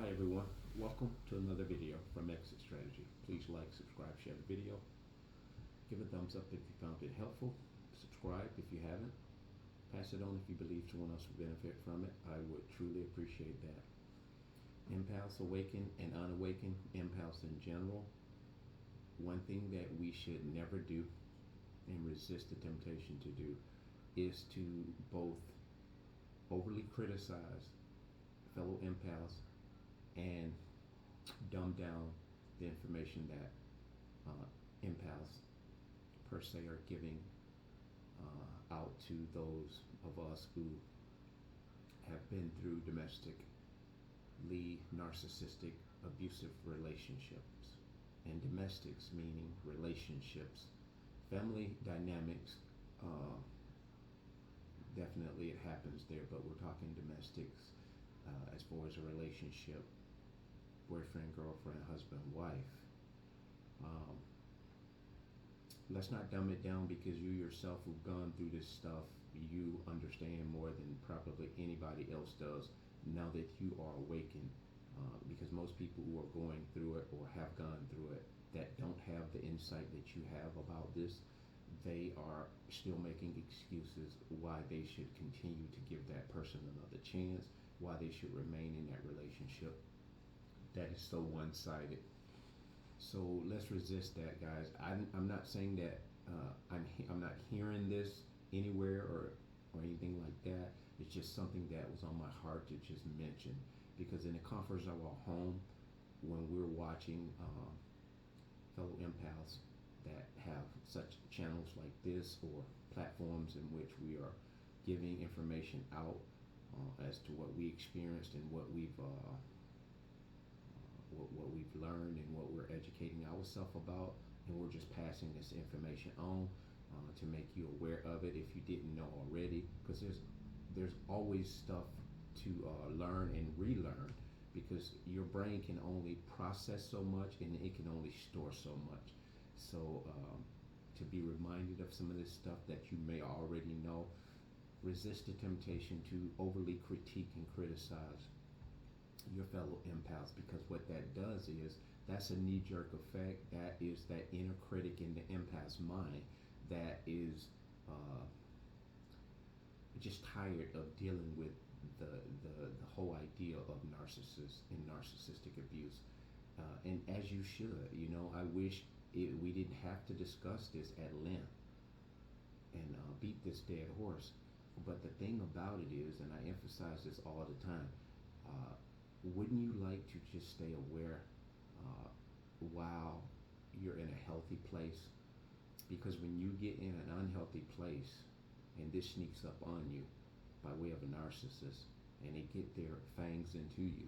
Hi everyone, welcome to another video from Exit Strategy. Please like, subscribe, share the video. Give a thumbs up if you found it helpful. Subscribe if you haven't. Pass it on if you believe someone else would benefit from it. I would truly appreciate that. Empaths awaken and unawaken, empaths in general. One thing that we should never do and resist the temptation to do is to both overly criticize fellow empaths and dumb down the information that empaths per se are giving out to those of us who have been through domestically narcissistic abusive relationships. And domestics meaning relationships, family dynamics, definitely it happens there, but we're talking domestics as far as a relationship, boyfriend, girlfriend, husband, wife. Let's not dumb it down, because you yourself who've gone through this stuff, you understand more than probably anybody else does now that you are awakened. Because most people who are going through it or have gone through it that don't have the insight that you have about this, they are still making excuses why they should continue to give that person another chance, why they should remain in that relationship. That is so one-sided. So let's resist that, guys. I'm not saying that I'm not hearing this anywhere or anything like that. It's just something that was on my heart to just mention, because in the comforts of our home, when we're watching fellow empaths that have such channels like this or platforms in which we are giving information out as to what we experienced and what we've learned and what we're educating ourselves about, and we're just passing this information on to make you aware of it if you didn't know already, because there's always stuff to learn and relearn, because your brain can only process so much and it can only store so much. So to be reminded of some of this stuff that you may already know, resist the temptation to overly critique and criticize your fellow empaths, because what that does is that's a knee-jerk effect. That is that inner critic in the empath's mind that is just tired of dealing with the whole idea of narcissists and narcissistic abuse. And as you should, I wish we didn't have to discuss this at length and beat this dead horse. But the thing about it is, and I emphasize this all the time, wouldn't you like to just stay aware while you're in a healthy place? Because when you get in an unhealthy place and this sneaks up on you by way of a narcissist and they get their fangs into you,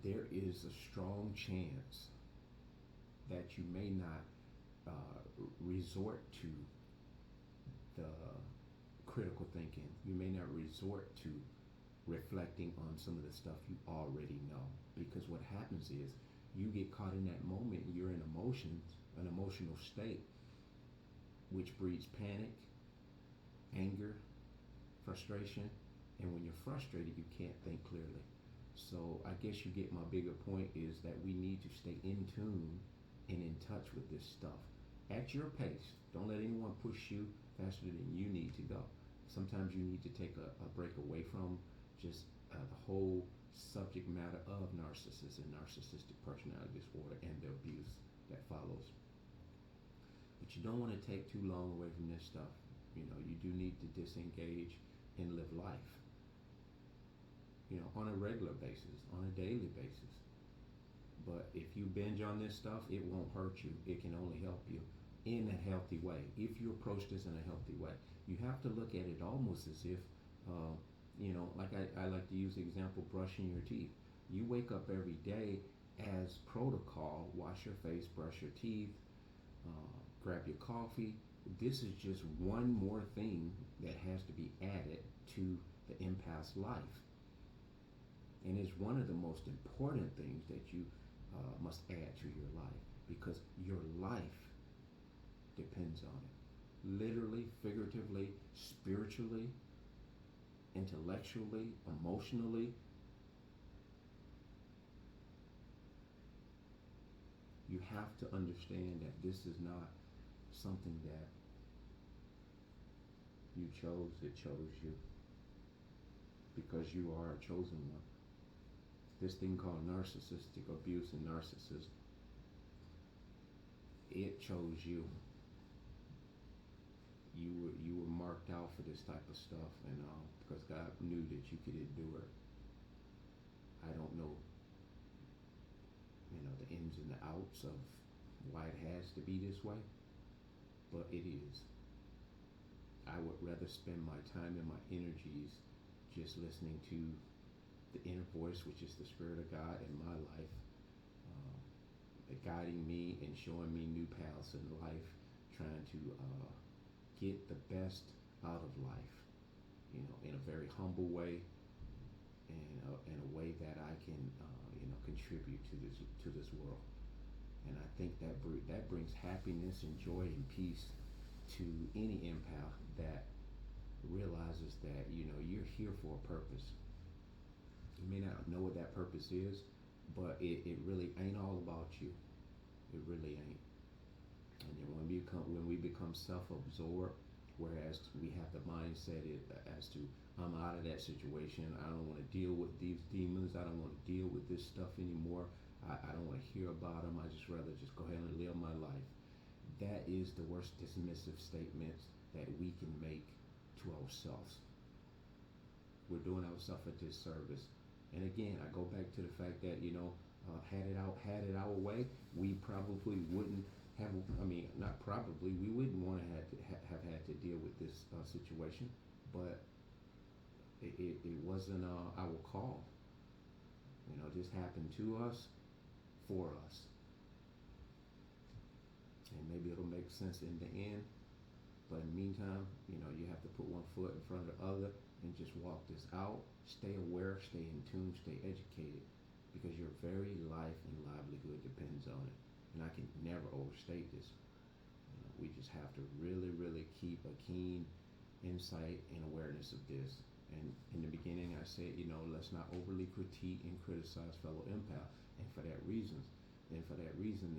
there is a strong chance that you may not resort to the critical thinking. You may not resort to reflecting on some of the stuff you already know, because what happens is you get caught in that moment. You're in an emotional state, which breeds panic, anger, frustration, and when you're frustrated, you can't think clearly. So I guess you get my bigger point is that we need to stay in tune and in touch with this stuff at your pace. Don't let anyone push you faster than you need to go. Sometimes you need to take a break away from just the whole subject matter of narcissists and narcissistic personality disorder and the abuse that follows. But you don't want to take too long away from this stuff. You do need to disengage and live life, on a regular basis, on a daily basis. But if you binge on this stuff, it won't hurt you. It can only help you in a healthy way. If you approach this in a healthy way, you have to look at it almost as if, like I like to use the example, brushing your teeth. You wake up every day as protocol, wash your face, brush your teeth, grab your coffee. This is just one more thing that has to be added to the empath's life. And it's one of the most important things that you must add to your life, because your life depends on it. Literally, figuratively, spiritually, intellectually, emotionally, You have to understand that this is not something that you chose, it chose you, because you are a chosen one. This thing called narcissistic abuse and narcissism, it chose you. You were marked out for this type of stuff, and because God knew that you could endure it. I don't know, the ins and the outs of why it has to be this way, but it is. I would rather spend my time and my energies just listening to the inner voice, which is the Spirit of God in my life, guiding me and showing me new paths in life, trying to get the best out of life, in a very humble way, and in a way that I can, contribute to this world. And I think that brings happiness and joy and peace to any empath that realizes that you're here for a purpose. You may not know what that purpose is, but it really ain't all about you. It really ain't. And then when we become self-absorbed, whereas we have the mindset as to, I'm out of that situation. I don't want to deal with these demons. I don't want to deal with this stuff anymore. I don't want to hear about them. I just rather just go ahead and live my life. That is the worst dismissive statements that we can make to ourselves. We're doing ourselves a disservice. And again, I go back to the fact that had it our way, we probably wouldn't have. Not probably. We wouldn't want to have had to deal with this situation, but it wasn't our call. This happened to us, for us, and maybe it'll make sense in the end. But in the meantime, you have to put one foot in front of the other and just walk this out. Stay aware, stay in tune, stay educated, because your very life and livelihood depends on it. And I can never overstate this. We just have to really, really keep a keen insight and awareness of this. And in the beginning, I said, let's not overly critique and criticize fellow empath. And for that reason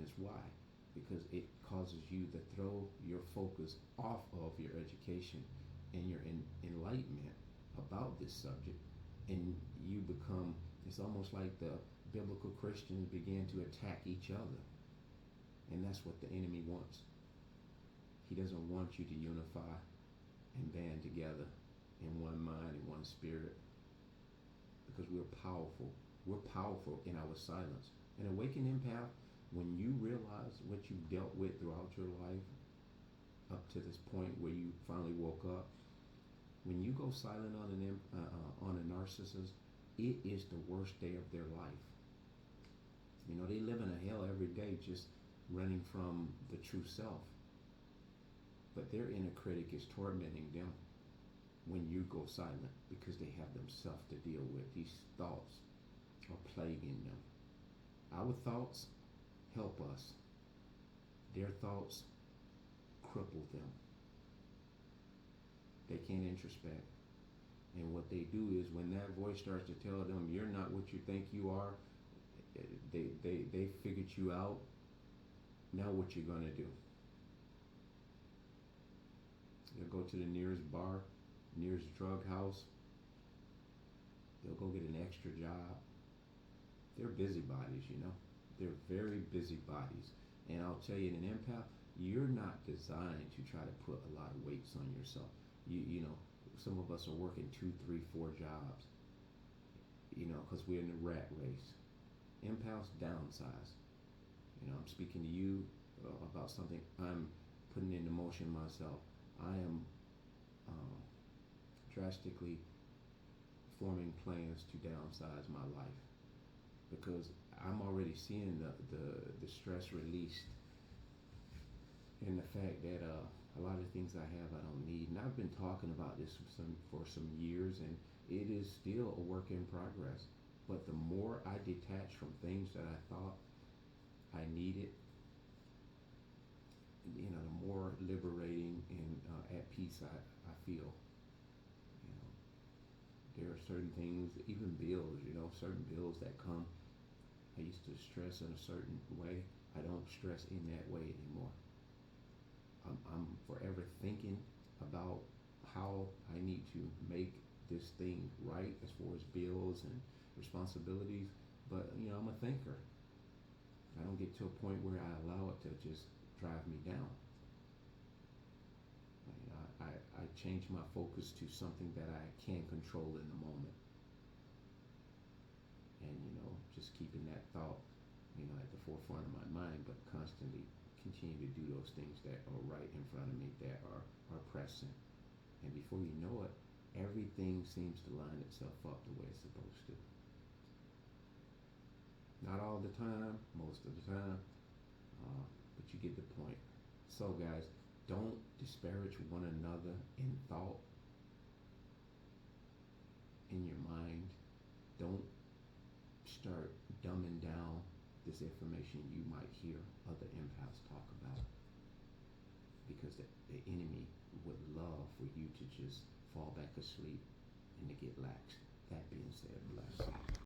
is why. Because it causes you to throw your focus off of your education and your enlightenment about this subject, and you become, it's almost like the biblical Christians began to attack each other. And that's what the enemy wants. He doesn't want you to unify and band together in one mind and one spirit, because we're powerful. We're powerful in our silence. An awakened empath, when you realize what you've dealt with throughout your life up to this point where you finally woke up, when you go silent on a narcissist, it is the worst day of their life. They live in a hell every day just running from the true self. But their inner critic is tormenting them when you go silent, because they have themselves to deal with. These thoughts are plaguing them. Our thoughts help us. Their thoughts cripple them. They can't introspect. And what they do is, when that voice starts to tell them you're not what you think you are, they figured you out. Now what you're gonna do? They'll go to the nearest bar, nearest drug house. They'll go get an extra job. They're busybodies, They're very busybodies. And I'll tell you, in an empath, you're not designed to try to put a lot of weights on yourself. Some of us are working 2, 3, 4 jobs, because we're in the rat race. Empaths downsize. I'm speaking to you about something I'm putting into motion myself. I am drastically forming plans to downsize my life, because I'm already seeing the stress released, and the fact that a lot of things I have I don't need. And I've been talking about this for some years, and it is still a work in progress. But the more I detach from things that I thought I needed, the more liberating and at peace I feel. There are certain things, even bills, certain bills that come. I used to stress in a certain way. I don't stress in that way anymore. I'm forever thinking about how I need to make this thing right as far as bills and responsibilities. But I'm a thinker. I don't get to a point where I allow it to just drive me down. I change my focus to something that I can control in the moment. And, just keeping that thought, at the forefront of my mind, but constantly continue to do those things that are right in front of me, that are pressing. And before you know it, everything seems to line itself up the way it's supposed to. Not all the time, most of the time, but you get the point. So, guys, don't disparage one another in thought, in your mind. Don't start dumbing down this information you might hear other empaths talk about, because the enemy would love for you to just fall back asleep and to get laxed. That being said, BLEZZ.